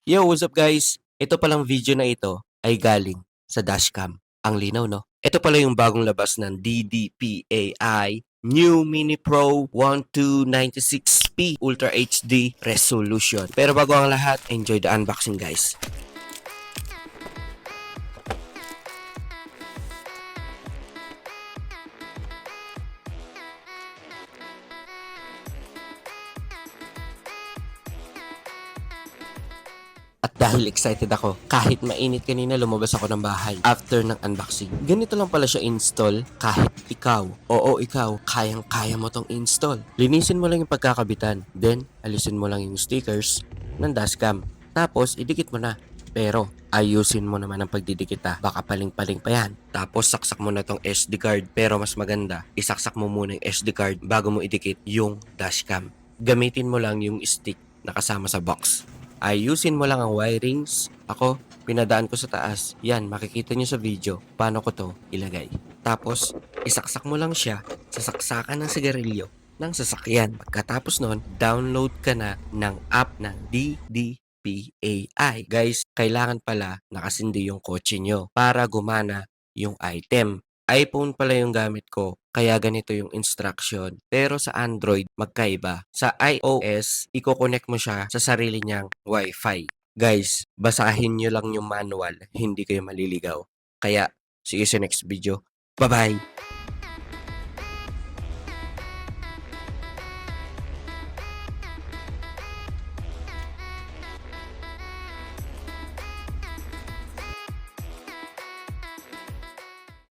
Yo, what's up guys? Ito palang video na ito ay galing sa dashcam. Ang linaw, no? Ito pala yung bagong labas ng DDPAI New Mini Pro 1296p Ultra HD Resolution. Pero bago ang lahat, enjoy the unboxing guys. At dahil excited ako, kahit mainit kanina lumabas ako ng bahay after ng unboxing. Ganito lang pala siya install kahit ikaw, ikaw, kayang-kaya mo tong install. Linisin mo lang yung pagkakabitan, then alisin mo lang yung stickers ng dashcam. Tapos idikit mo na. Pero ayusin mo naman ang pagdidikit baka paling-paling pa yan. Tapos saksak mo na tong SD card, pero mas maganda, isaksak mo muna yung SD card bago mo idikit yung dashcam. Gamitin mo lang yung stick na kasama sa box. Ayusin mo lang ang wirings. Ako, pinadaan ko sa taas. Yan, makikita nyo sa video paano ko to ilagay. Tapos, isaksak mo lang siya sa saksakan ng sigarilyo ng sasakyan. Pagkatapos nun, download ka na ng app ng DDPAI. Guys, kailangan pala nakasindi yung kotse nyo para gumana yung item. iPhone pala yung gamit ko, kaya ganito yung instruction. Pero sa Android, magkaiba. Sa iOS, i-connect mo siya sa sarili niyang Wi-Fi. Guys, basahin nyo lang yung manual, hindi kayo maliligaw. Kaya, see you sa next video. Bye-bye!